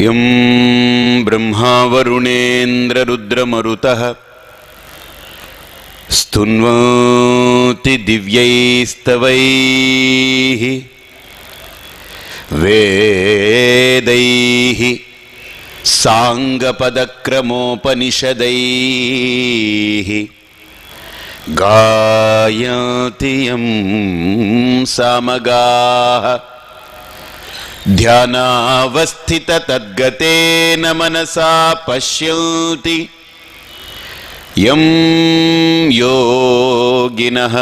यं ब्रह्मा वरुणेन्द्ररुद्रमरुतः स्तुन्वन्ति दिव्यैस्तवैः वेदैः साङ्गपदक्रमोपनिषदैः गायन्ति यं सामगाः ध्यानावस्थिततद्गतेन मनसा पश्यन्ति यं योगिनः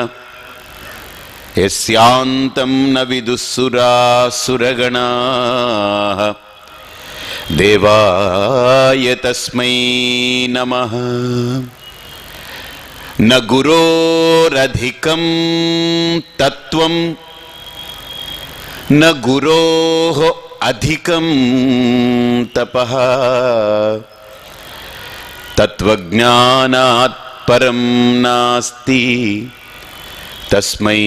यस्यान्तं न विदुःसुरासुरगणाः देवाय तस्मै नमः। न गुरोरधिकं तत्त्वं न गुरोः अधिकं तपः तत्त्वज्ञानात् परं नास्ति तस्मै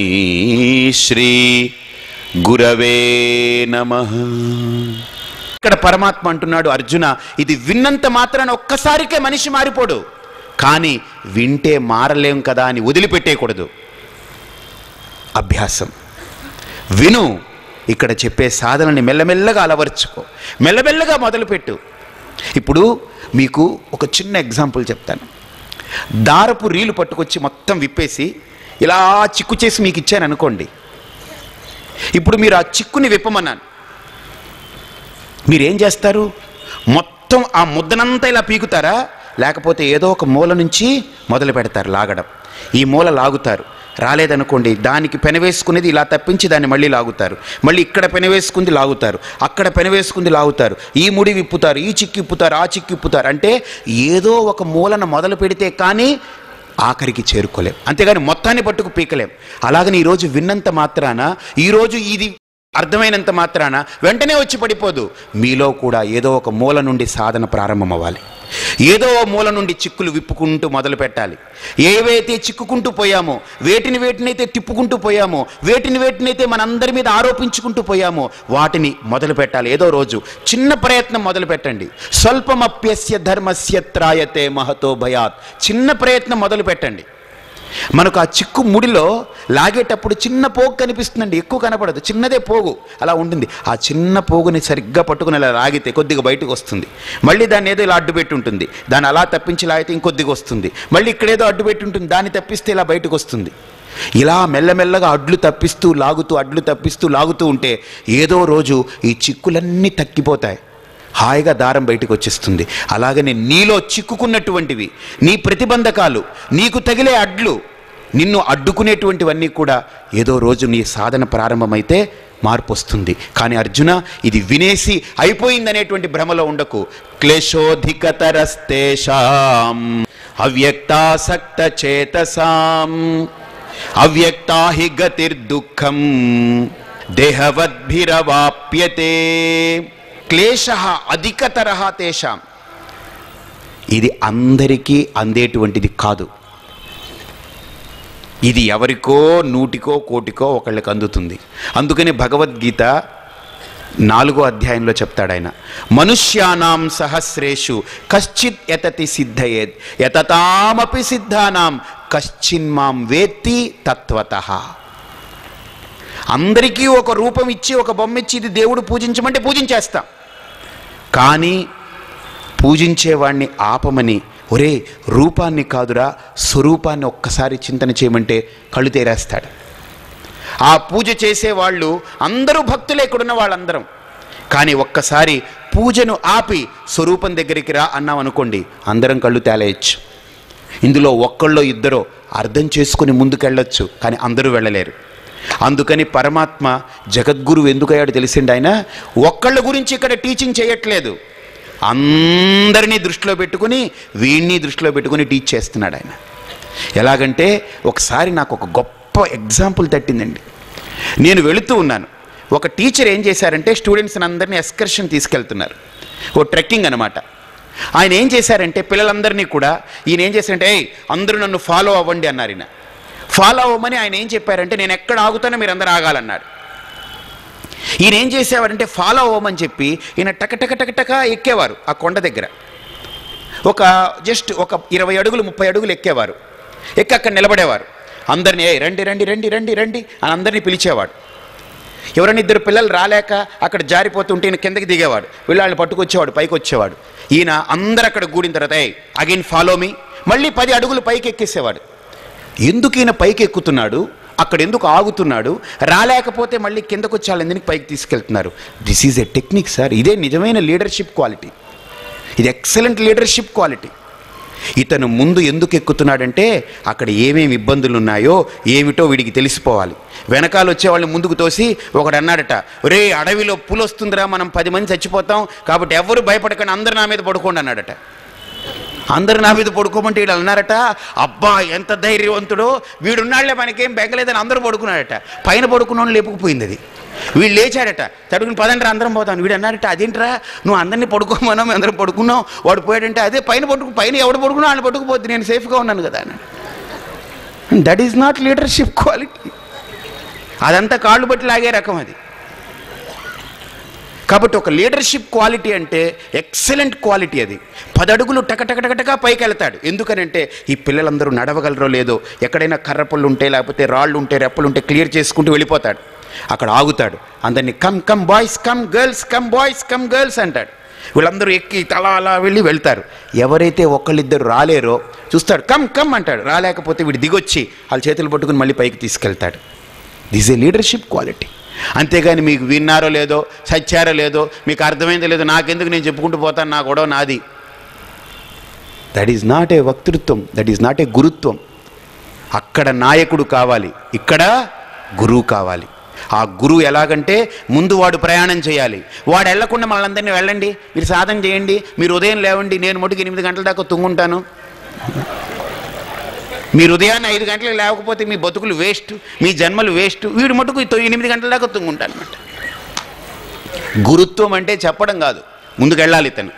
శ్రీ గురవే నమః। ఇక్కడ పరమాత్మ అంటున్నాడు, అర్జున ఇది విన్నంత మాత్రాన ఒక్కసారికే మనిషి మారిపోడు, కానీ వింటే మారలేం కదా అని వదిలిపెట్టేయకూడదు. అభ్యాసం విను, ఇక్కడ చెప్పే సాధనని మెల్లమెల్లగా అలవర్చుకో, మెల్లమెల్లగా మొదలుపెట్టు. ఇప్పుడు మీకు ఒక చిన్న ఎగ్జాంపుల్ చెప్తాను. దారపు రీలు పట్టుకొచ్చి మొత్తం విప్పేసి ఇలా చిక్కు చేసి మీకు ఇచ్చాను అనుకోండి. ఇప్పుడు మీరు ఆ చిక్కుని విప్పమన్నాను, మీరేం చేస్తారు? మొత్తం ఆ ముద్దనంతా ఇలా పీకుతారా, లేకపోతే ఏదో ఒక మూల నుంచి మొదలు పెడతారు లాగడం. ఈ మూల లాగుతారు, రాలేదనుకోండి దానికి పెనవేసుకునేది ఇలా తప్పించి దాన్ని మళ్ళీ లాగుతారు, మళ్ళీ ఇక్కడ పెనవేసుకుంది లాగుతారు, అక్కడ పెనవేసుకుంది లాగుతారు, ఈ ముడి విప్పుతారు, ఈ చిక్కు ఇప్పుతారు, ఆ చిక్కు ఇప్పుతారు. అంటే ఏదో ఒక మూలన మొదలు పెడితే కానీ ఆఖరికి చేరుకోలేం, అంతేగాని మొత్తాన్ని పట్టుకు పీకలేం. అలాగని ఈరోజు విన్నంత మాత్రాన, ఈరోజు ఇది అర్థమైనంత మాత్రాన వెంటనే వచ్చి పడిపోదు. మీలో కూడా ఏదో ఒక మూల నుండి సాధన ప్రారంభం అవ్వాలి. ఏదో మూల నుండి చిక్కులు విప్పుకుంటూ మొదలు పెట్టాలి. ఏవైతే చిక్కుకుంటూ పోయామో, వేటినైతే తిప్పుకుంటూ పోయామో, వేటినైతే మనందరి మీద ఆరోపించుకుంటూ పోయామో వాటిని మొదలు పెట్టాలి. ఏదో రోజు చిన్న ప్రయత్నం మొదలు పెట్టండి. స్వల్పమప్యస్య ధర్మస్య త్రాయతే మహతో భయాత్. చిన్న ప్రయత్నం మొదలు పెట్టండి. మనకు ఆ చిక్కు ముడిలో లాగేటప్పుడు చిన్న పోగు కనిపిస్తుందండి, ఎక్కువ కనపడదు, చిన్నదే పోగు అలా ఉంటుంది. ఆ చిన్న పోగుని సరిగ్గా పట్టుకుని అలా లాగితే కొద్దిగా బయటకు వస్తుంది. మళ్ళీ దాన్ని ఏదో ఇలా అడ్డుపెట్టి ఉంటుంది, దాన్ని అలా తప్పించి లాగితే ఇంకొద్దిగా వస్తుంది. మళ్ళీ ఇక్కడేదో అడ్డుపెట్టి ఉంటుంది, దాన్ని తప్పిస్తే ఇలా బయటకు వస్తుంది. ఇలా మెల్లమెల్లగా అడ్లు తప్పిస్తూ లాగుతూ, అడ్లు తప్పిస్తూ లాగుతూ ఉంటే ఏదో రోజు ఈ చిక్కులన్నీ తగ్గిపోతాయి, హాయిగా దారం బయటకు వచ్చేస్తుంది. అలాగనే నీలో చిక్కుకున్నటువంటివి, నీ ప్రతిబంధకాలు, నీకు తగిలే అడ్లు, నిన్ను అడ్డుకునేటువంటివన్నీ కూడా ఏదో రోజు నీ సాధన ప్రారంభమైతే మార్పు వస్తుంది. కానీ అర్జున ఇది వినేసి అయిపోయిందనేటువంటి భ్రమలో ఉండకు. క్లేశోధికతరస్తేషాం అవ్యక్తాసక్త చేతసాం అవ్యక్తా హి గతిర్దుఃఖం దేహవద్భిరవాప్యతే క్లేశ అధికతరః తేషాం. ఇది అందరికీ అందేటువంటిది కాదు. ఇది ఎవరికో, నూటికో, కోటికో ఒకళ్ళకి అందుతుంది. అందుకని భగవద్గీత 4వ అధ్యాయంలో చెప్తాడు ఆయన, మనుష్యానాం సహస్రేషు కశ్చిత్ యతతి సిద్ధయేత్ యతతామపి సిద్ధానాం కశ్చిన్మాం వేత్తి తత్వతః. అందరికీ ఒక రూపం ఇచ్చి, ఒక బొమ్మ ఇచ్చి ఇది దేవుడు పూజించమంటే పూజించేస్తాం, కానీ పూజించేవాడిని ఆపమని, ఒరే రూపాన్ని కాదురా స్వరూపాన్ని ఒక్కసారి చింతన చేయమంటే కళ్ళు తేరేస్తాడు. ఆ పూజ చేసేవాళ్ళు అందరూ భక్తులే, ఇక్కడున్న వాళ్ళందరం. కానీ ఒక్కసారి పూజను ఆపి స్వరూపం దగ్గరికి రా అన్నాం అనుకోండి, అందరం కళ్ళు తేలేయచ్చు. ఇందులో ఒక్కళ్ళో ఇద్దరో అర్థం చేసుకుని ముందుకెళ్ళొచ్చు, కానీ అందరూ వెళ్ళలేరు. అందుకని పరమాత్మ జగద్గురువు ఎందుకయ్యాడు తెలిసిండి? ఆయన ఒక్కళ్ళ గురించి ఇక్కడ టీచింగ్ చేయట్లేదు, అందరినీ దృష్టిలో పెట్టుకుని, వీడిని దృష్టిలో పెట్టుకుని టీచ్ చేస్తున్నాడు ఆయన. ఎలాగంటే ఒకసారి నాకు ఒక గొప్ప ఎగ్జాంపుల్ తట్టిందండి. నేను వెళుతూ ఉన్నాను, ఒక టీచర్ ఏం చేశారంటే స్టూడెంట్స్ని అందరినీ ఎక్స్కర్షన్ తీసుకెళ్తున్నారు, ఓ ట్రెక్కింగ్ అనమాట. ఆయన ఏం చేశారంటే పిల్లలందరినీ కూడా ఈయన ఏం చేశారంటే, అందరూ నన్ను ఫాలో అవ్వండి అన్నారు. ఈయన ఫాలో అవ్వమని ఆయన ఏం చెప్పారంటే, నేను ఎక్కడ ఆగుతానో మీరు అందరూ ఆగాలన్నాడు. ఈయన ఏం చేసేవారంటే ఫాలో అవ్వమని చెప్పి ఈయన టక ఎక్కేవారు ఆ కొండ దగ్గర. జస్ట్ ఒక 20 అడుగులు 30 అడుగులు ఎక్కేవారు. ఎక్కి అక్కడ నిలబడేవారు. అందరినీ రండి రండి రండి రండి రండి అని అందరినీ పిలిచేవాడు. ఎవరైనా 2 పిల్లలు రాలేక అక్కడ జారిపోతుంటే ఈయన కిందకి దిగేవాడు. వీళ్ళని పట్టుకొచ్చేవాడు, పైకి వచ్చేవాడు. ఈయన అందరు అక్కడ కూడిన తర్వాత అగైన్ ఫాలో మీ, మళ్ళీ 10 అడుగులు పైకి ఎక్కేసేవాడు. ఎందుకు ఈయన పైకి ఎక్కుతున్నాడు, అక్కడ ఎందుకు ఆగుతున్నాడు, రాలేకపోతే మళ్ళీ కిందకు వచ్చి వాళ్ళు ఎందుకు పైకి తీసుకెళ్తున్నారు? This is a technique sir. ఇదే నిజమైన లీడర్షిప్ క్వాలిటీ. ఇది ఎక్సలెంట్ లీడర్షిప్ క్వాలిటీ. ఇతను ముందు ఎందుకు ఎక్కుతున్నాడంటే అక్కడ ఏమేమి ఇబ్బందులు ఉన్నాయో ఏమిటో వీడికి తెలిసిపోవాలి. వెనకాల వచ్చేవాళ్ళని ముందుకు తోసి ఒకడు అన్నాడట, ఒరే అడవిలో పులి వస్తుందిరా, మనం 10 మంది చచ్చిపోతాం, కాబట్టి ఎవరు భయపడకండి, అందరు నా మీద పడుకోండి అన్నాడట. అందరు నా మీద పడుకోమంటే వీళ్ళు అన్నారట, అబ్బా ఎంత ధైర్యవంతుడో, వీడున్నాళ్లే మనకేం బెంగలేదని అందరూ పడుకున్నాడట. పైన పడుకున్న లేపుకుపోయింది అది. వీళ్ళు లేచాడట, తడుకుని పదండి అందరం పోతాను. వీడు అన్నాడట, అదేంట్రా నువ్వు అందరినీ పడుకోమన్నావు, మేము అందరం పడుకున్నాం, వాడు పోయాడంటే అదే పైన ఎవడు పడుకున్నా వాళ్ళు పట్టుకుపోద్ది, నేను సేఫ్గా ఉన్నాను కదా అని. That is not leadership quality. అదంతా కాళ్ళు బట్టి లాగే రకం అది. కాబట్టి ఒక లీడర్షిప్ క్వాలిటీ అంటే ఎక్సలెంట్ క్వాలిటీ. అది 10 అడుగులు టక పైకి వెళ్తాడు. ఎందుకనంటే ఈ పిల్లలందరూ నడవగలరో లేదో, ఎక్కడైనా కర్రపళ్ళు ఉంటే లేకపోతే రాళ్ళు ఉంటే రెప్పలు ఉంటే క్లియర్ చేసుకుంటూ వెళ్ళిపోతాడు. అక్కడ ఆగుతాడు, అందరినీ come come boys come girls, come boys come girls అంటాడు. వీళ్ళందరూ ఎక్కి అలా వెళ్తారు. ఎవరైతే ఒకళ్ళిద్దరు రాలేరో చూస్తాడు, కమ్ కమ్ అంటాడు. రాలేకపోతే వీడు దిగొచ్చి వాళ్ళ చేతులు పట్టుకుని మళ్ళీ పైకి తీసుకెళ్తాడు. This A leadership quality. అంతేగాని మీకు విన్నారో లేదో, సచ్చారో లేదో, మీకు అర్థమైందో లేదో, నాకెందుకు, నేను చెప్పుకుంటూ పోతాను, నా గొడవ నాది. దట్ ఈజ్ నాట్ ఏ వక్తృత్వం, దట్ ఈజ్ నాట్ ఏ గురుత్వం. అక్కడ నాయకుడు కావాలి, ఇక్కడ గురువు కావాలి. ఆ గురువు ఎలాగంటే ముందు వాడు ప్రయాణం చేయాలి. వాడు వెళ్లకుండా మనందరినీ వెళ్ళండి, మీరు సాధన చేయండి, మీరు ఉదయం లేవండి, నేను మటుకు 8 గంటల దాకా తుంగుంటాను. మీరు ఉదయాన్నే 5 గంటలకు లేకపోతే మీ బతుకులు వేస్ట్, మీ జన్మలు వేస్ట్. వీడు మటుకు 8 గంటల దాకా తుంగుంటాను అనమాట. గురుత్వం అంటే చెప్పడం కాదు, ముందుకెళ్ళాలి. ఇతను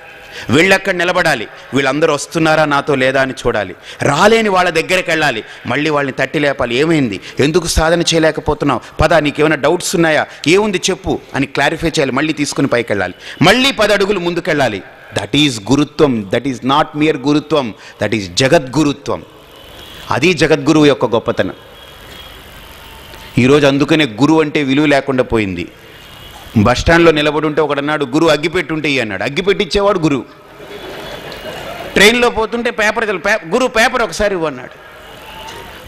వెళ్ళక్కడ నిలబడాలి. వీళ్ళందరూ వస్తున్నారా నాతో లేదా అని చూడాలి. రాలేని వాళ్ళ దగ్గరికి వెళ్ళాలి, మళ్ళీ వాళ్ళని తట్టి లేపాలి. ఏమైంది, ఎందుకు సాధన చేయలేకపోతున్నావు, పద నీకేమైనా డౌట్స్ ఉన్నాయా, ఏముంది చెప్పు అని క్లారిఫై చేయాలి. మళ్ళీ తీసుకుని పైకి వెళ్ళాలి, మళ్ళీ 10 అడుగులు ముందుకెళ్ళాలి. దట్ ఈజ్ గురుత్వం. దట్ ఈజ్ నాట్ మియర్ గురుత్వం, దట్ ఈజ్ జగద్గురుత్వం. అది జగద్గురువు యొక్క గొప్పతనం. ఈరోజు అందుకనే గురువు అంటే విలువ లేకుండా పోయింది. బస్టాండ్లో నిలబడి ఉంటే ఒకడన్నాడు, గురువు అగ్గిపెట్టుంటే అన్నాడు. అగ్గిపెట్టిచ్చేవాడు గురువు. ట్రైన్లో పోతుంటే గురువు పేపర్ ఒకసారి ఇవ్వన్నాడు.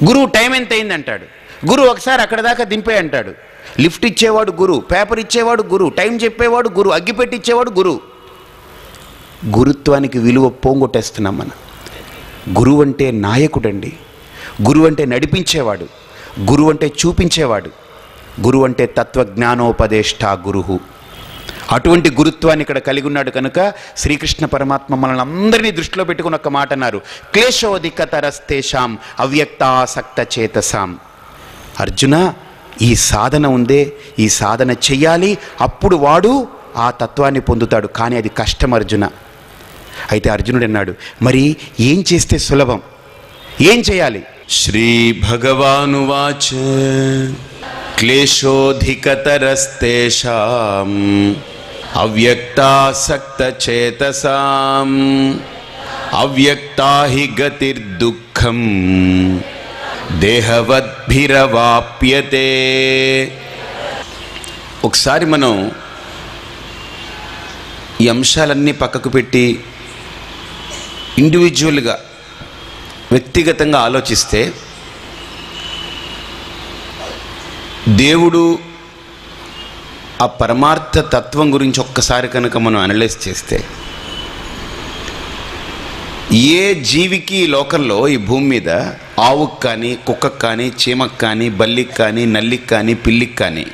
గురువు టైం ఎంత అయింది అంటాడు. గురువు ఒకసారి అక్కడ దాకా దింపే అంటాడు. లిఫ్ట్ ఇచ్చేవాడు గురువు, పేపర్ ఇచ్చేవాడు గురువు, టైం చెప్పేవాడు గురువు, అగ్గిపెట్టిచ్చేవాడు గురువు. గురుత్వానికి విలువ పోంగొట్టేస్తున్నాం మనం. గురువు అంటే నాయకుడండి. గురువు అంటే నడిపించేవాడు. గురువు అంటే చూపించేవాడు. గురువు అంటే తత్వజ్ఞానోపదేష్ట గురువు. అటువంటి గురుత్వాన్ని ఇక్కడ కలిగి ఉన్నాడు కనుక శ్రీకృష్ణ పరమాత్మ మనల్ని అందరినీ దృష్టిలో పెట్టుకుని ఒక మాట అన్నారు, క్లేశోధికతరస్తేషాం అవ్యక్తాసక్త చేతసాం. అర్జున, ఈ సాధన ఉందే, ఈ సాధన చెయ్యాలి, అప్పుడు వాడు ఆ తత్వాన్ని పొందుతాడు. కానీ అది కష్టం అర్జున. అయితే అర్జునుడు అన్నాడు, మరి ఏం చేస్తే సులభం, ఏం చేయాలి? శ్రీ భగవానువాచ క్లేశోధికతరస్తేషాం అవ్యక్తాసక్తచేతసాం అవ్యక్తా హి గతిర్దుఃఖం దేహవద్భిరవాప్యతే. ఒకసారి మనం ఈ అంశాలన్నీ పక్కకు పెట్టి ఇండివిజువల్గా వ్యక్తిగతంగా ఆలోచిస్తే, దేవుడు ఆ పరమార్థ తత్వం గురించి ఒక్కసారి కనుక మనం అనలైజ్ చేస్తే, ఏ జీవికి ఈ లోకంలో, ఈ భూమి మీద ఆవుకు కానీ, కుక్కకు కానీ, చీమకు కానీ, బల్లికి కానీ, నల్లికి కానీ, పిల్లికి కానీ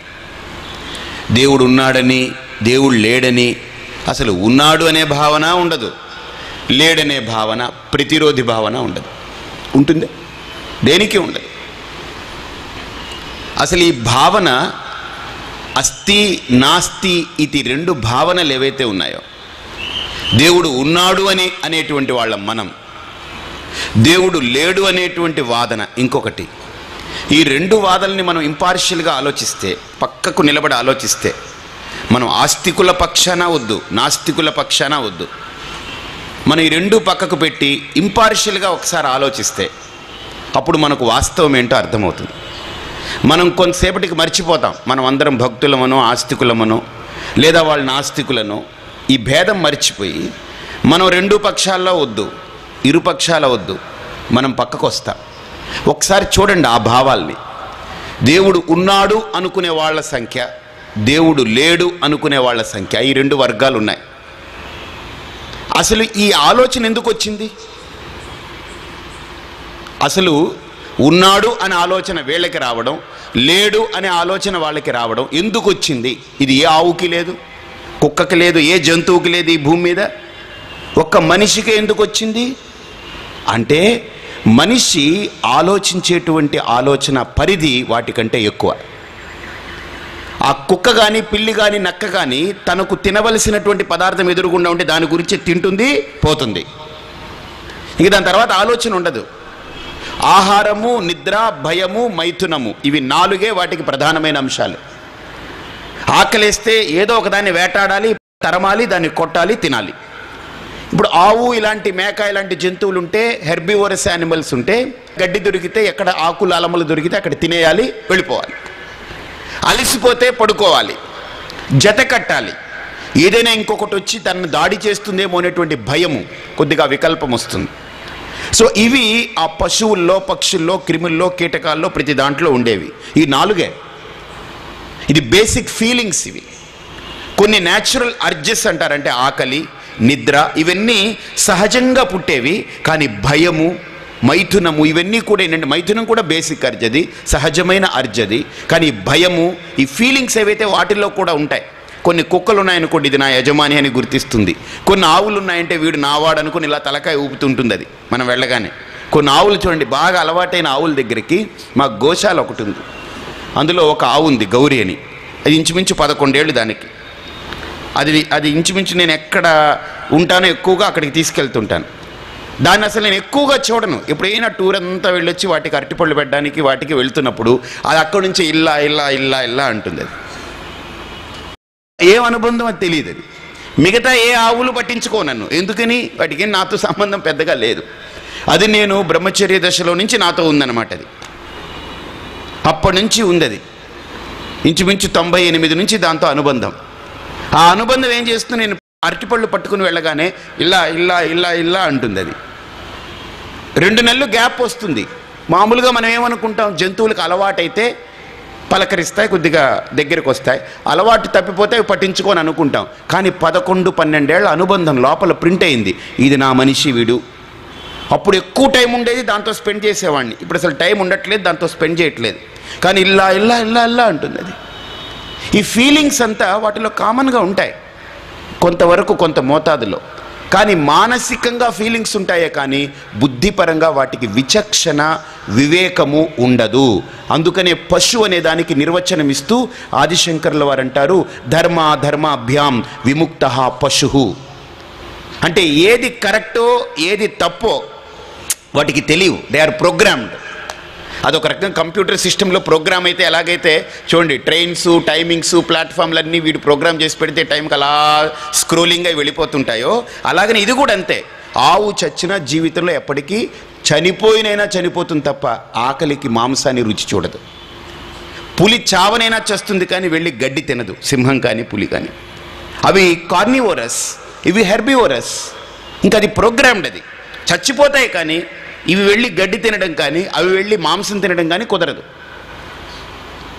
దేవుడు ఉన్నాడని, దేవుడు లేడని, అసలు ఉన్నాడు అనే భావన ఉండదు, లేడనే భావన, ప్రతిరోధి భావన ఉండదు. ఉంటుంది? దేనికి ఉండదు. అసలు ఈ భావన అస్తి నాస్తి ఇది 2 భావనలు ఏవైతే ఉన్నాయో, దేవుడు ఉన్నాడు అనేటువంటి వాళ్ళం మనం, దేవుడు లేడు అనేటువంటి వాదన ఇంకొకటి, ఈ రెండు వాదనల్ని మనం ఇంపార్షియల్గా ఆలోచిస్తే, పక్కకు నిలబడి ఆలోచిస్తే, మనం ఆస్తికుల పక్షాన వద్దు, నాస్తికుల పక్షాన వద్దు, మనం ఈ రెండు పక్కకు పెట్టి ఇంపార్షియల్గా ఒకసారి ఆలోచిస్తే అప్పుడు మనకు వాస్తవం ఏంటో అర్థమవుతుంది. మనం కొంతసేపటికి మర్చిపోతాం, మనం అందరం భక్తులమనో ఆస్తికులమనో లేదా వాళ్ళు నాస్తికులను, ఈ భేదం మర్చిపోయి మనం రెండు పక్షాల్లో వద్దు, ఇరుపక్షాల వద్దు, మనం పక్కకు వస్తాం. ఒకసారి చూడండి ఆ భావాల్ని. దేవుడు ఉన్నాడు అనుకునే వాళ్ళ సంఖ్య, దేవుడు లేడు అనుకునే వాళ్ళ సంఖ్య, ఈ రెండు వర్గాలు ఉన్నాయి. అసలు ఈ ఆలోచన ఎందుకు వచ్చింది? అసలు ఉన్నాడు అనే ఆలోచన వీళ్ళకి రావడం, లేడు అనే ఆలోచన వాళ్ళకి రావడం ఎందుకు వచ్చింది? ఇది ఏ ఆవుకి లేదు, కుక్కకి లేదు, ఏ జంతువుకి లేదు ఈ భూమి మీద, ఒక్క మనిషికి ఎందుకు వచ్చింది అంటే మనిషి ఆలోచించేటువంటి ఆలోచన పరిధి వాటికంటే ఎక్కువ. ఆ కుక్క కానీ పిల్లి కానీ నక్క కానీ తనకు తినవలసినటువంటి పదార్థం ఎదురుగుండా ఉంటే దాని గురించి తింటుంది, పోతుంది. ఇంక దాని తర్వాత ఆలోచన ఉండదు. ఆహారము, నిద్ర, భయము, మైథునము, ఇవి నాలుగే వాటికి ప్రధానమైన అంశాలు. ఆకలేస్తే ఏదో ఒకదాన్ని వేటాడాలి, తరమాలి, దాన్ని కొట్టాలి, తినాలి. ఇప్పుడు ఆవు ఇలాంటి మేక ఇలాంటి జంతువులు ఉంటే, హెర్బివోరస్ యానిమల్స్ ఉంటే, గడ్డి దొరికితే ఎక్కడ ఆకులు అలమలు దొరికితే అక్కడ తినేయాలి, వెళ్ళిపోవాలి. అలసిపోతే పడుకోవాలి, జత కట్టాలి. ఏదైనా ఇంకొకటి వచ్చి తనను దాడి చేస్తుందేమో అనేటువంటి భయము, కొద్దిగా వికల్పం వస్తుంది. సో ఇవి ఆ పశువుల్లో, పక్షుల్లో, క్రిముల్లో, కీటకాల్లో ప్రతి దాంట్లో ఉండేవి ఈ నాలుగే. ఇది బేసిక్ ఫీలింగ్స్. ఇవి కొన్ని న్యాచురల్ అర్జెస్ అంటారంటే ఆకలి, నిద్ర, ఇవన్నీ సహజంగా పుట్టేవి. కానీ భయము, మైథునము, ఇవన్నీ కూడా ఏంటంటే మైథునం కూడా బేసిక్ అర్జది, సహజమైన అర్జది. కానీ భయము, ఈ ఫీలింగ్స్ ఏవైతే వాటిల్లో కూడా ఉంటాయి. కొన్ని కుక్కలు ఉన్నాయనుకోండి, ఇది నా యజమాని అని గుర్తిస్తుంది. కొన్ని ఆవులు ఉన్నాయంటే వీడు నావాడు అనుకుని ఇలా తలకాయ ఊపుతుంటుంది అది మనం వెళ్ళగానే. కొన్ని ఆవులు చూడండి, బాగా అలవాటైన ఆవుల దగ్గరికి మా గోశాల ఒకటి ఉంది. అందులో ఒక ఆవు ఉంది గౌరీ అని. అది ఇంచుమించు 11 ఏళ్ళు దానికి. అది ఇంచుమించు నేను ఎక్కడ ఉంటానో ఎక్కువగా అక్కడికి తీసుకెళ్తుంటాను. దాన్ని అసలు నేను ఎక్కువగా చూడను. ఎప్పుడైనా టూర్ అంతా వెళ్ళొచ్చి వాటికి అరటిపళ్ళు పెట్టడానికి వాటికి వెళ్తున్నప్పుడు అది అక్కడి నుంచి ఇల్లా ఇల్లా ఇల్లా ఇల్లా అంటుంది. అది ఏం అనుబంధం అది తెలియదు. అది మిగతా ఏ ఆవులు పట్టించుకో నన్ను, ఎందుకని వాటికి నాతో సంబంధం పెద్దగా లేదు. అది నేను బ్రహ్మచర్య దశలో నుంచి నాతో ఉందన్నమాట. అది అప్పటి నుంచి ఉంది. అది ఇంచుమించు 98 నుంచి దాంతో అనుబంధం. ఆ అనుబంధం ఏం చేస్తుంది, నేను అరటిపళ్ళు పట్టుకుని వెళ్ళగానే ఇలా ఇల్లా ఇల్లా ఇల్లా అంటుంది. అది 2 నెలలు గ్యాప్ వస్తుంది. మామూలుగా మనం ఏమనుకుంటాం, జంతువులకు అలవాటైతే పలకరిస్తాయి, కొద్దిగా దగ్గరికి వస్తాయి. అలవాటు తప్పిపోతే అవి పట్టించుకొని అనుకుంటాం. కానీ 11-12 ఏళ్ల అనుబంధం లోపల ప్రింట్ అయింది. ఇది నా మనిషి వీడు. అప్పుడు ఎక్కువ టైం ఉండేది, దాంతో స్పెండ్ చేసేవాడిని. ఇప్పుడు అసలు టైం ఉండట్లేదు, దాంతో స్పెండ్ చేయట్లేదు. కానీ ఇల్లా ఇల్లా ఇల్లా ఇల్లా అంటుంది. అది ఈ ఫీలింగ్స్ అంతా వాటిలో కామన్గా ఉంటాయి కొంతవరకు, కొంత మోతాదులో. కానీ మానసికంగా ఫీలింగ్స్ ఉంటాయే కానీ బుద్ధిపరంగా వాటికి విచక్షణ, వివేకము ఉండదు. అందుకనే పశు అనే దానికి నిర్వచనం ఇస్తూ ఆదిశంకర్ల వారు అంటారు, ధర్మాధర్మాభ్యాం విముక్తః పశుః. అంటే ఏది కరెక్టో ఏది తప్పో వాటికి తెలియవు. They are programmed. అదొక రకంగా కంప్యూటర్ సిస్టంలో ప్రోగ్రామ్ అయితే ఎలాగైతే చూడండి, ట్రైన్స్, టైమింగ్స్, ప్లాట్ఫామ్లన్నీ వీడు ప్రోగ్రామ్ చేసి పెడితే టైంకి అలా స్క్రోలింగ్ అయి వెళ్ళిపోతుంటాయో, అలాగనే ఇది కూడా అంతే. ఆవు చచ్చిన జీవితంలో ఎప్పటికీ చనిపోయినైనా చనిపోతుంది తప్ప ఆకలికి మాంసాన్ని రుచి చూడదు. పులి చావనైనా చేస్తుంది కానీ వెళ్ళి గడ్డి తినదు, సింహం కానీ పులి కానీ. అవి కార్నివోరస్, ఇవి హెర్బివోరస్. ఇంకా అది ప్రోగ్రామ్డ్. అది చచ్చిపోతాయి కానీ ఇవి వెళ్ళి గడ్డి తినడం కానీ అవి వెళ్ళి మాంసం తినడం కానీ కుదరదు.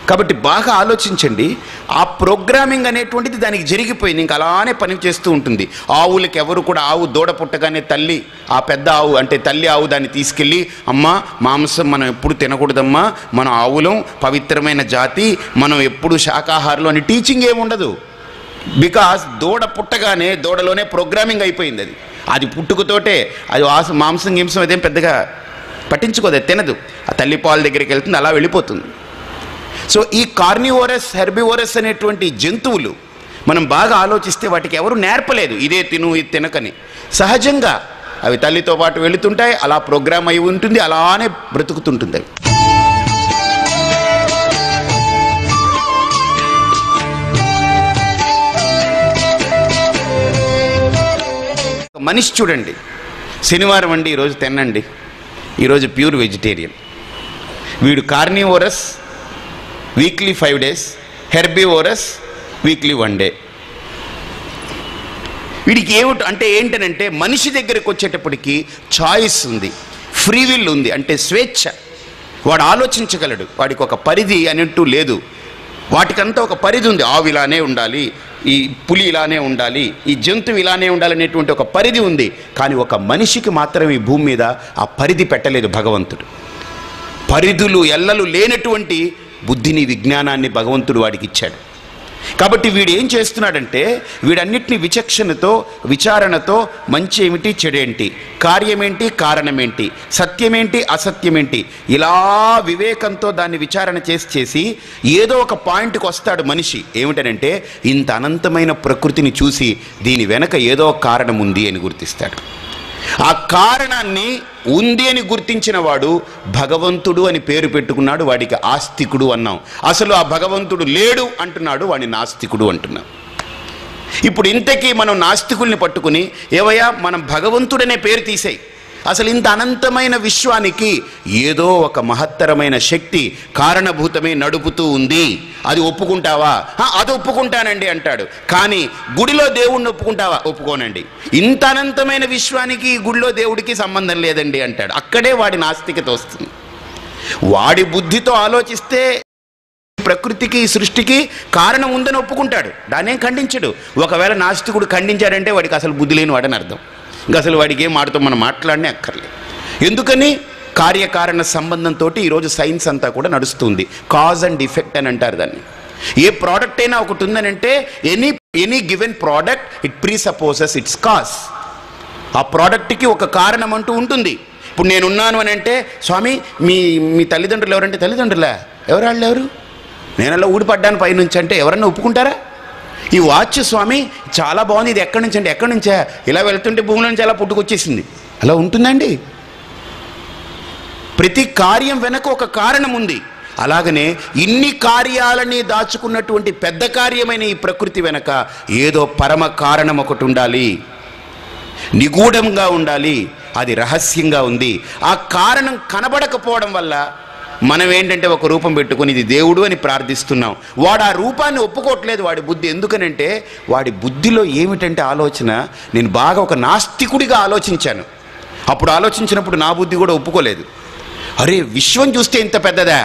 కాబట్టి బాగా ఆలోచించండి. ఆ ప్రోగ్రామింగ్ అనేటువంటిది దానికి జరిగిపోయింది, ఇంకా అలానే పని చేస్తూ ఉంటుంది. ఆవులకి ఎవరు కూడా ఆవు దూడ పుట్టగానే తల్లి, ఆ పెద్ద ఆవు అంటే తల్లి ఆవు దాన్ని తీసుకెళ్ళి, అమ్మ మాంసం మనం ఎప్పుడు తినకూడదమ్మా, మనం ఆవులం పవిత్రమైన జాతి, మనం ఎప్పుడు శాకాహారులు అని టీచింగ్ ఏముండదు. బికాస్ దూడ పుట్టగానే దూడలోనే ప్రోగ్రామింగ్ అయిపోయింది. అది పుట్టుకతోటే అది మాంసం గింసం అదేం పెద్దగా పట్టించుకోదు, అది తినదు. ఆ తల్లి పాల దగ్గరికి వెళ్తుంది, అలా వెళ్ళిపోతుంది. సో ఈ కార్నివోరస్, హెర్బివోరస్ అనేటువంటి జంతువులు మనం బాగా ఆలోచిస్తే వాటికి ఎవరు నేర్పలేదు ఇదే తిను ఇది తినకని. సహజంగా అవి తల్లితో పాటు వెళుతుంటాయి, అలా ప్రోగ్రామ్ అయి ఉంటుంది, అలానే బ్రతుకుతుంటుంది అవి. మనిషి చూడండి, శనివారం అండి ఈరోజు తినండి, ఈరోజు ప్యూర్ వెజిటేరియన్. వీడు carnivorous weekly 5 days, herbivorous weekly 1 day. వీడికి అంటే ఏంటనంటే మనిషి దగ్గరికి వచ్చేటప్పటికి చాయిస్ ఉంది, ఫ్రీ విల్ ఉంది, అంటే స్వేచ్ఛ. వాడు ఆలోచించగలడు, వాడికి ఒక పరిధి అనేట్టు లేదు. వాటికంతా ఒక పరిధి ఉంది. ఆవు ఇలానే ఉండాలి, ఈ పులి ఇలానే ఉండాలి, ఈ జంతువు ఇలానే ఉండాలనేటువంటి ఒక పరిధి ఉంది. కానీ ఒక మనిషికి మాత్రం ఈ భూమి మీద ఆ పరిధి పెట్టలేదు భగవంతుడు. పరిధులు ఎల్లలు లేనటువంటి బుద్ధిని, విజ్ఞానాన్ని భగవంతుడు వాడికి ఇచ్చాడు. కాబట్టి వీడు ఏం చేస్తున్నాడంటే వీడన్నిటిని విచక్షణతో, విచారణతో మంచి ఏమిటి, చెడేంటి, కార్యమేంటి, కారణమేంటి, సత్యమేంటి, అసత్యమేంటి, ఇలా వివేకంతో దాన్ని విచారణ చేసి ఏదో ఒక పాయింట్కి వస్తాడు మనిషి. ఏమిటనంటే ఇంత అనంతమైన ప్రకృతిని చూసి దీని వెనక ఏదో కారణం ఉంది అని గుర్తిస్తాడు. ఆ కారణాన్ని ఉంది అని గుర్తించిన వాడు భగవంతుడు అని పేరు పెట్టుకున్నాడు. వాడికి ఆస్తికుడు అన్నాం. అసలు ఆ భగవంతుడు లేడు అంటున్నాడు, వాడిని నాస్తికుడు అంటున్నాం. ఇప్పుడు ఇంతకీ మనం నాస్తికుల్ని పట్టుకుని ఏవయ్యా మనం భగవంతుడనే పేరు తీసేయి, అసలు ఇంత అనంతమైన విశ్వానికి ఏదో ఒక మహత్తరమైన శక్తి కారణభూతమే నడుపుతూ ఉంది, అది ఒప్పుకుంటావా? అది ఒప్పుకుంటానండి అంటాడు. కానీ గుడిలో దేవుణ్ణి ఒప్పుకుంటావా? ఒప్పుకోనండి. ఇంత అనంతమైన విశ్వానికి గుడిలో దేవుడికి సంబంధం లేదండి అంటాడు. అక్కడే వాడి నాస్తికత వస్తుంది. వాడి బుద్ధితో ఆలోచిస్తే ప్రకృతికి, సృష్టికి కారణం ఉందని ఒప్పుకుంటాడు, దాన్నేం ఖండించడు. ఒకవేళ నాస్తికుడు ఖండించాడంటే వాడికి అసలు బుద్ధి లేని వాడని అర్థం. ఇంకా అసలు వాడికి ఏం ఆడుతూ మనం మాట్లాడనే అక్కర్లేదు. ఎందుకని? కార్యకారణ సంబంధంతో ఈరోజు సైన్స్ అంతా కూడా నడుస్తుంది. కాజ్ అండ్ ఎఫెక్ట్ అని అంటారు దాన్ని. ఏ ప్రోడక్ట్ అయినా ఒకటి ఉందనంటే any given product it presupposes its cause. ఆ ప్రోడక్ట్కి ఒక కారణం అంటూ ఉంటుంది. ఇప్పుడు నేనున్నాను అని అంటే, స్వామి మీ తల్లిదండ్రులు ఎవరంటే, తల్లిదండ్రులా? ఎవరు? నేను అలా ఊడిపడ్డాను పైనుంచి అంటే ఎవరన్నా ఒప్పుకుంటారా? ఈ వాచ్ స్వామి చాలా బాగుంది, ఇది ఎక్కడి నుంచి అంటే, ఎక్కడి నుంచా? ఇలా వెళ్తుంటే భూమిలో నుంచి అలా పుట్టుకొచ్చేసింది. అలా ఉంటుందండి. ప్రతి కార్యం వెనక ఒక కారణం ఉంది. అలాగనే ఇన్ని కార్యాలని దాచుకున్నటువంటి పెద్ద కార్యమైన ఈ ప్రకృతి వెనక ఏదో పరమ కారణం ఒకటి ఉండాలి, నిగూఢంగా ఉండాలి, అది రహస్యంగా ఉంది. ఆ కారణం కనబడకపోవడం వల్ల మనం ఏంటంటే ఒక రూపం పెట్టుకుని ఇది దేవుడు అని ప్రార్థిస్తున్నాం. వాడు ఆ రూపాన్ని ఒప్పుకోవట్లేదు వాడి బుద్ధి. ఎందుకనంటే వాడి బుద్ధిలో ఏమిటంటే ఆలోచన, నేను బాగా ఒక నాస్తికుడిగా ఆలోచించాను. అప్పుడు ఆలోచించినప్పుడు నా బుద్ధి కూడా ఒప్పుకోలేదు. అరే విశ్వం చూస్తే ఇంత పెద్దదా,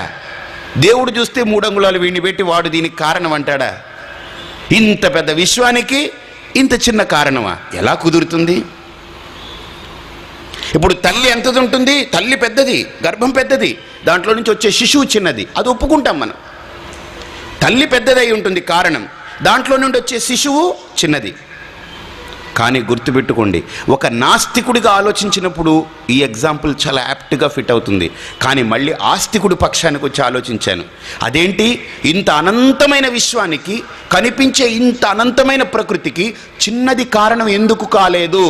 దేవుడు చూస్తే 3 అంగుళాలు వీడిని పెట్టి వాడు దీనికి కారణం అంటాడా? ఇంత పెద్ద విశ్వానికి ఇంత చిన్న కారణమా? ఎలా కుదురుతుంది? ఇప్పుడు తల్లి ఎంతది ఉంటుంది? తల్లి పెద్దది, గర్భం పెద్దది, దాంట్లో నుంచి వచ్చే శిశువు చిన్నది, అది ఒప్పుకుంటాం మనం. తల్లి పెద్దదై ఉంటుంది కారణం, దాంట్లో నుండి వచ్చే శిశువు చిన్నది. కానీ గుర్తుపెట్టుకోండి, ఒక నాస్తికుడిగా ఆలోచించినప్పుడు ఈ ఎగ్జాంపుల్ చాలా యాప్ట్గా ఫిట్ అవుతుంది. కానీ మళ్ళీ ఆస్తికుడి పక్షానికి వచ్చి ఆలోచించాను. అదేంటి, ఇంత అనంతమైన విశ్వానికి, కనిపించే ఇంత అనంతమైన ప్రకృతికి చిన్నది కారణం ఎందుకు కాలేదు?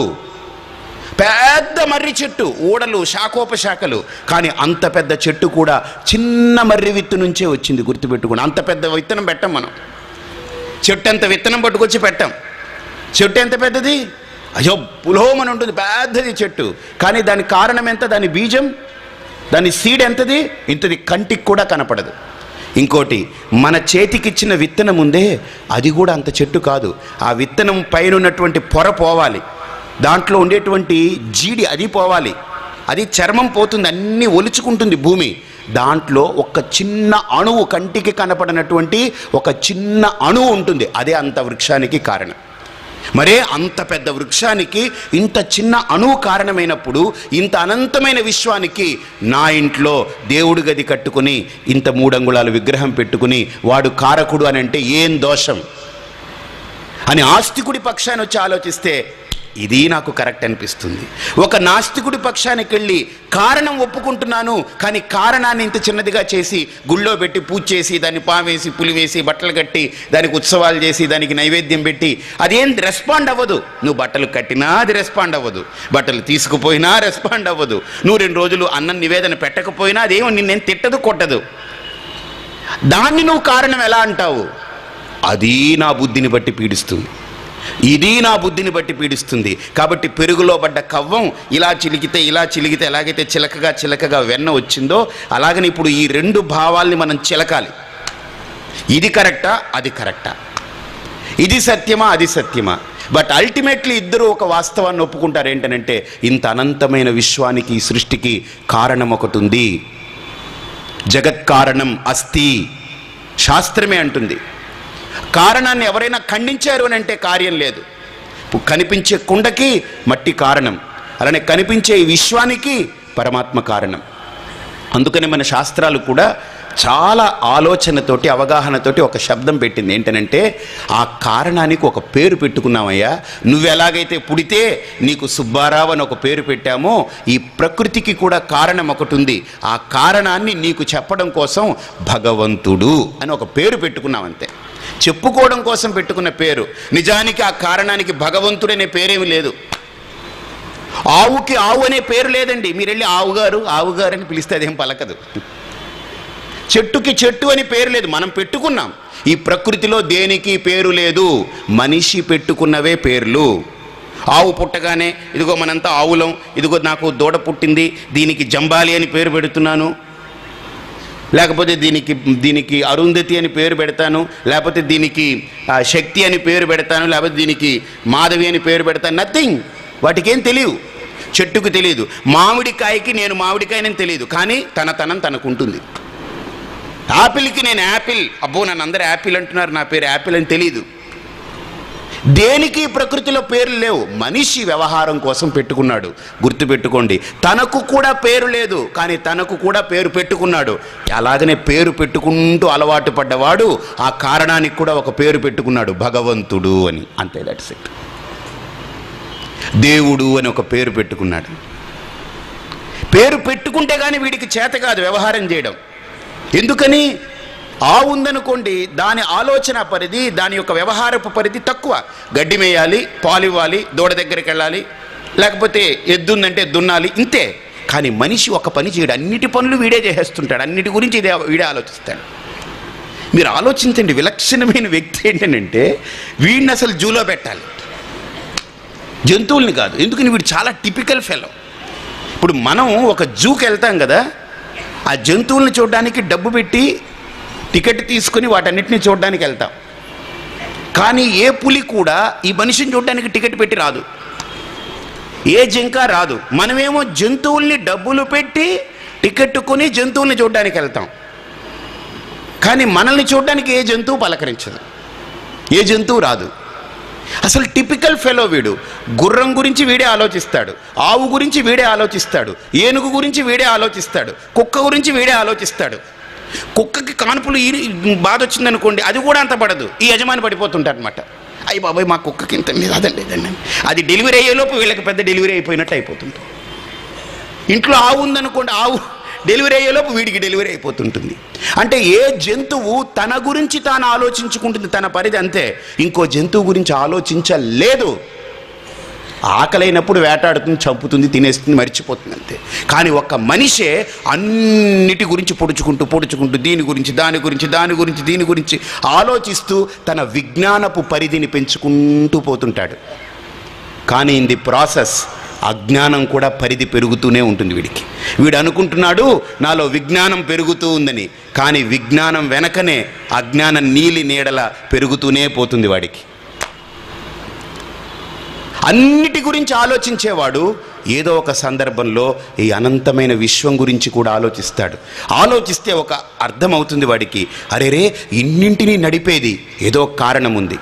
పెద్ద మర్రి చెట్టు, ఊడలు, శాఖోపశాఖలు, కానీ అంత పెద్ద చెట్టు కూడా చిన్న మర్రి విత్తు నుంచే వచ్చింది. గుర్తుపెట్టుకుని, అంత పెద్ద విత్తనం పెట్టాం మనం. చెట్టు అంత విత్తనం పట్టుకొచ్చి పెట్టాం. చెట్టు ఎంత పెద్దది? అయ్యో పులోమని ఉంటుంది, పెద్దది చెట్టు. కానీ దాని కారణం ఎంత? దాని బీజం, దాని సీడ్ ఎంతది? ఇంతది, కంటికి కూడా కనపడదు. ఇంకోటి, మన చేతికిచ్చిన విత్తనం ఉందే, అది కూడా అంత చెట్టు కాదు. ఆ విత్తనం పైన ఉన్నటువంటి పొర పోవాలి, దాంట్లో ఉండేటువంటి జీడి అది పోవాలి, అది చర్మం పోతుంది, అన్నీ ఒలుచుకుంటుంది భూమి. దాంట్లో ఒక చిన్న అణువు, కంటికి కనపడినటువంటి ఒక చిన్న అణువు ఉంటుంది, అదే అంత వృక్షానికి కారణం. మరే అంత పెద్ద వృక్షానికి ఇంత చిన్న అణువు కారణమైనప్పుడు ఇంత అనంతమైన విశ్వానికి నా ఇంట్లో దేవుడి గది కట్టుకుని ఇంత 3 అంగుళాల విగ్రహం పెట్టుకుని వాడు కారకుడు అని అంటే ఏం దోషం అని ఆస్తికుడి పక్షాన్ని వచ్చి ఆలోచిస్తే ఇది నాకు కరెక్ట్ అనిపిస్తుంది. ఒక నాస్తికుడి పక్షానికి వెళ్ళి కారణం ఒప్పుకుంటున్నాను, కానీ కారణాన్ని ఇంత చిన్నదిగా చేసి గుళ్ళో పెట్టి పూజ చేసి దాన్ని పావేసి పులివేసి బట్టలు కట్టి దానికి ఉత్సవాలు చేసి దానికి నైవేద్యం పెట్టి అదేం రెస్పాండ్ అవ్వదు. నువ్వు బట్టలు కట్టినా అది రెస్పాండ్ అవ్వదు, బట్టలు తీసుకుపోయినా రెస్పాండ్ అవ్వదు, నువ్వు 2 రోజులు అన్నం నివేదన పెట్టకపోయినా అదేమో నిన్నేం తిట్టదు, కొట్టదు. దాన్ని నువ్వు కారణం ఎలా అంటావు? అది నా బుద్ధిని బట్టి పీడిస్తుంది. ఇది నా బుద్ధిని బట్టి పీడిస్తుంది. కాబట్టి పెరుగులో పడ్డ కవ్వం ఇలా చిలికితే ఎలాగైతే చిలకగా వెన్న వచ్చిందో అలాగని ఇప్పుడు ఈ రెండు భావాల్ని మనం చిలకాలి. ఇది కరెక్టా, అది కరెక్టా, ఇది సత్యమా, అది సత్యమా. బట్ అల్టిమేట్లీ ఇద్దరు ఒక వాస్తవాన్ని ఒప్పుకుంటారు. ఏంటనంటే ఇంత అనంతమైన విశ్వానికి, ఈ సృష్టికి కారణం ఒకటి ఉంది. జగత్కారణం అస్తి, శాస్త్రమే అంటుంది. కారణాన్ని ఎవరైనా ఖండించారు అని అంటే కార్యం లేదు. కనిపించే కుండకి మట్టి కారణం, అలానే కనిపించే ఈ విశ్వానికి పరమాత్మ కారణం. అందుకని మన శాస్త్రాలు కూడా చాలా ఆలోచనతోటి, అవగాహనతోటి ఒక శబ్దం పెట్టింది. ఏంటనంటే ఆ కారణానికి ఒక పేరు పెట్టుకున్నామయ్యా. నువ్వెలాగైతే పుడితే నీకు సుబ్బారావు అని ఒక పేరు పెట్టామో, ఈ ప్రకృతికి కూడా కారణం ఒకటి ఉంది. ఆ కారణాన్ని నీకు చెప్పడం కోసం భగవంతుడు అని ఒక పేరు పెట్టుకున్నామంతే. చెప్పుకోవడం కోసం పెట్టుకున్న పేరు. నిజానికి ఆ కారణానికి భగవంతుడు అనే పేరేమి లేదు. ఆవుకి ఆవు అనే పేరు లేదండి. మీరు వెళ్ళి ఆవుగారు అని పిలిస్తే అదేం పలకదు. చెట్టుకి చెట్టు అని పేరు లేదు, మనం పెట్టుకున్నాం. ఈ ప్రకృతిలో దేనికి పేరు లేదు, మనిషి పెట్టుకున్నవే పేర్లు. ఆవు పుట్టగానే ఇదిగో మనంతా ఆవులం, ఇదిగో నాకు దూడ పుట్టింది, దీనికి జంబాలి అని పేరు పెడుతున్నాను, లేకపోతే దీనికి అరుంధతి అని పేరు పెడతాను, లేకపోతే దీనికి శక్తి అని పేరు పెడతాను, లేకపోతే దీనికి మాధవి అని పేరు పెడతాను. నథింగ్. వాటికేం తెలియదు, చెట్టుకు తెలియదు. మామిడికాయకి నేను మామిడికాయని తెలియదు, కానీ తనం తనకుంటుంది. యాపిల్కి నేను యాపిల్, అబ్బో నన్ను అందరూ యాపిల్ అంటున్నారు, నా పేరు యాపిల్ అని తెలియదు. దేనికి ప్రకృతిలో పేర్లు లేవు, మనిషి వ్యవహారం కోసం పెట్టుకున్నాడు. గుర్తుపెట్టుకోండి, తనకు కూడా పేరు లేదు, కానీ తనకు కూడా పేరు పెట్టుకున్నాడు. అలాగనే పేరు పెట్టుకుంటూ అలవాటు పడ్డవాడు ఆ కారణానికి కూడా ఒక పేరు పెట్టుకున్నాడు, భగవంతుడు అని. అంతే, దట్స్ ఇట్. దేవుడు అని ఒక పేరు పెట్టుకున్నాడు. పేరు పెట్టుకుంటే కానీ వీడికి చేత కాదు వ్యవహారం చేయడం. ఎందుకని? ఆవు ఉందనుకోండి, దాని ఆలోచన పరిధి, దాని యొక్క వ్యవహారపు పరిధి తక్కువ. గడ్డి మేయాలి, పాలు ఇవ్వాలి, దూడ దగ్గరికి వెళ్ళాలి, లేకపోతే ఎద్దుందంటే దున్నాలి, ఇంతే. కానీ మనిషి ఒక పని చేయడు, అన్నిటి పనులు వీడే చేసేస్తుంటాడు, అన్నిటి గురించి వీడే ఆలోచిస్తాడు. మీరు ఆలోచించండి, విలక్షణమైన వ్యక్తి ఏంటంటే వీడిని అసలు జూలో పెట్టాలి, జంతువుల్ని కాదు. ఎందుకని? వీడు చాలా టిపికల్ ఫెలో. ఇప్పుడు మనం ఒక జూకి వెళ్తాం కదా, ఆ జంతువుల్ని చూడడానికి డబ్బు పెట్టి టికెట్ తీసుకుని వాటన్నిటిని చూడడానికి వెళ్తాం. కానీ ఏ పులి కూడా ఈ మనిషిని చూడడానికి టికెట్ పెట్టి రాదు, ఏ జింక రాదు. మనమేమో జంతువుల్ని డబ్బులు పెట్టి టికెట్ కొని జంతువుల్ని చూడడానికి వెళ్తాం. కానీ మనల్ని చూడడానికి ఏ జంతువు పలకరించదు, ఏ జంతువు రాదు. అసలు టిపికల్ ఫెలో వీడు. గుర్రం గురించి వీడే ఆలోచిస్తాడు, ఆవు గురించి వీడే ఆలోచిస్తాడు, ఏనుగు గురించి వీడే ఆలోచిస్తాడు, కుక్క గురించి వీడే ఆలోచిస్తాడు. కుక్కకి కాన్పులు బాధ వచ్చిందనుకోండి, అది కూడా అంత పడదు, ఈ యజమాని పడిపోతుంటారు అనమాట. అయ్యి బాబాయ్ మా కుక్కకి ఇంత లేదు, అదండి ఇదండి. అది డెలివరీ అయ్యేలోపు వీళ్ళకి పెద్ద డెలివరీ అయిపోయినట్టు అయిపోతుంటుంది. ఇంట్లో ఆవు ఉందనుకోండి, ఆవు డెలివరీ అయ్యేలోపు వీడికి డెలివరీ అయిపోతుంటుంది. అంటే ఏ జంతువు తన గురించి తాను ఆలోచించుకుంటుంది, తన పరిధి అంతే. ఇంకో జంతువు గురించి ఆలోచించలేదు. ఆకలైనప్పుడు వేటాడుతుంది, చంపుతుంది, తినేస్తుంది, మర్చిపోతుంది, అంతే. కానీ ఒక్క మనిషే అన్నిటి గురించి పొడుచుకుంటూ దీని గురించి ఆలోచిస్తూ తన విజ్ఞానపు పరిధిని పెంచుకుంటూ పోతుంటాడు. కానీ ఇన్ ది ప్రాసెస్ అజ్ఞానం కూడా పరిధి పెరుగుతూనే ఉంటుంది వీడికి. వీడు అనుకుంటున్నాడు నాలో విజ్ఞానం పెరుగుతూ ఉందని, కానీ విజ్ఞానం వెనకనే అజ్ఞానం నీలి నీడల పెరుగుతూనే పోతుంది వాడికి. అన్నిటి గురించి ఆలోచించేవాడు ఏదో ఒక సందర్భంలో ఈ అనంతమైన విశ్వం గురించి కూడా ఆలోచిస్తాడు. ఆలోచిస్తే ఒక అర్థం అవుతుంది వాడికి, అరేరే ఇన్నింటినీ నడిపేది ఏదో కారణం ఉంది.